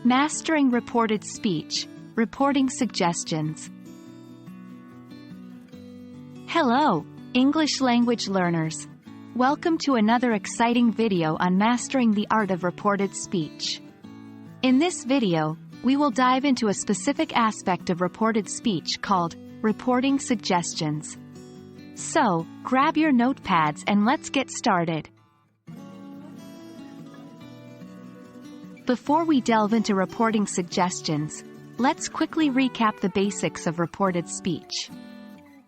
Mastering reported speech, reporting suggestions. Hello, English language learners. Welcome to another exciting video on mastering the art of reported speech. In this video, we will dive into a specific aspect of reported speech called reporting suggestions. So, grab your notepads and let's get started. Before we delve into reporting suggestions, let's quickly recap the basics of reported speech.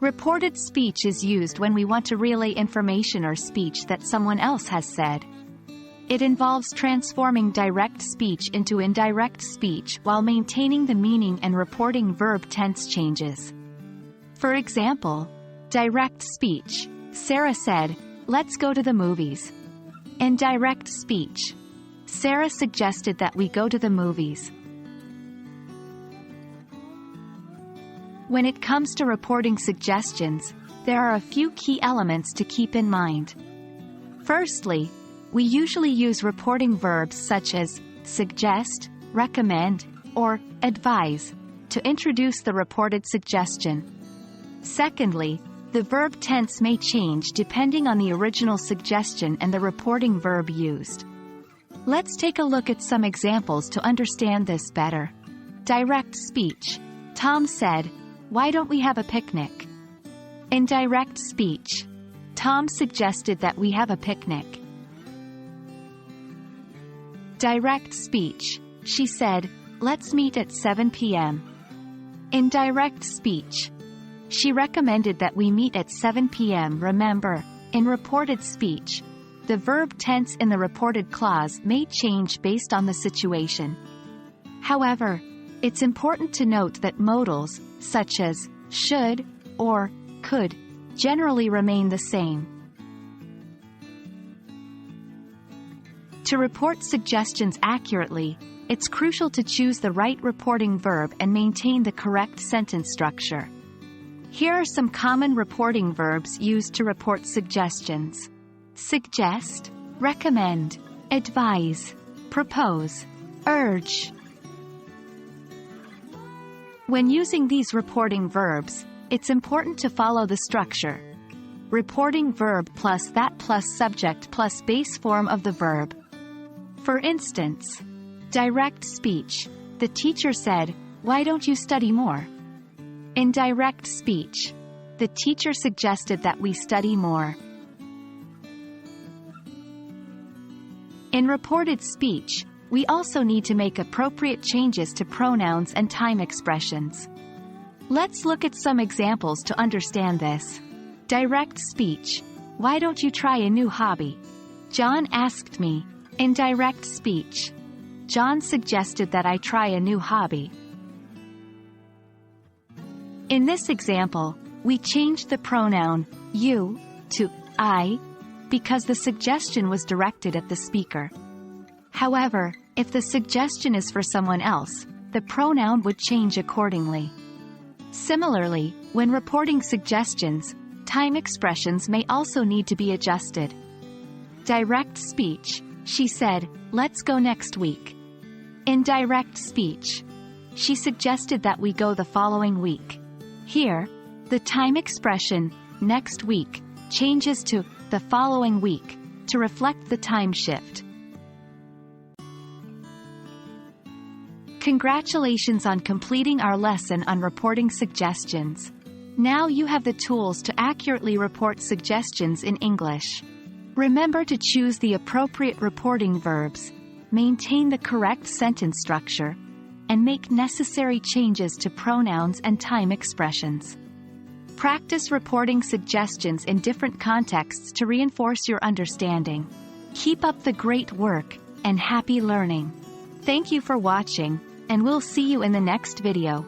Reported speech is used when we want to relay information or speech that someone else has said. It involves transforming direct speech into indirect speech while maintaining the meaning and reporting verb tense changes. For example, direct speech. Sarah said, "Let's go to the movies." Indirect speech. Sarah suggested that we go to the movies. When it comes to reporting suggestions, there are a few key elements to keep in mind. Firstly, we usually use reporting verbs such as suggest, recommend, or advise to introduce the reported suggestion. Secondly, the verb tense may change depending on the original suggestion and the reporting verb used. Let's take a look at some examples to understand this better. Direct speech. Tom said, "Why don't we have a picnic?" Indirect speech. Tom suggested that we have a picnic. Direct speech. She said, "Let's meet at 7 p.m. Indirect speech. She recommended that we meet at 7 p.m. Remember, in reported speech, the verb tense in the reported clause may change based on the situation. However, it's important to note that modals, such as should or could, generally remain the same. To report suggestions accurately, it's crucial to choose the right reporting verb and maintain the correct sentence structure. Here are some common reporting verbs used to report suggestions. Suggest, recommend, advise, propose, urge. When using these reporting verbs, it's important to follow the structure. Reporting verb plus that plus subject plus base form of the verb. For instance, direct speech. The teacher said, "Why don't you study more?" Indirect speech. The teacher suggested that we study more. In reported speech, we also need to make appropriate changes to pronouns and time expressions. Let's look at some examples to understand this. Direct speech. "Why don't you try a new hobby?" John asked me. Indirect speech. John suggested that I try a new hobby. In this example, we changed the pronoun you to I because the suggestion was directed at the speaker. However, if the suggestion is for someone else, the pronoun would change accordingly. Similarly, when reporting suggestions, time expressions may also need to be adjusted. Direct speech. She said, "Let's go next week." Indirect speech. She suggested that we go the following week. Here, the time expression, next week, changes to the following week to reflect the time shift. Congratulations on completing our lesson on reporting suggestions. Now you have the tools to accurately report suggestions in English. Remember to choose the appropriate reporting verbs, maintain the correct sentence structure, and make necessary changes to pronouns and time expressions. Practice reporting suggestions in different contexts to reinforce your understanding. Keep up the great work, and happy learning. Thank you for watching, and we'll see you in the next video.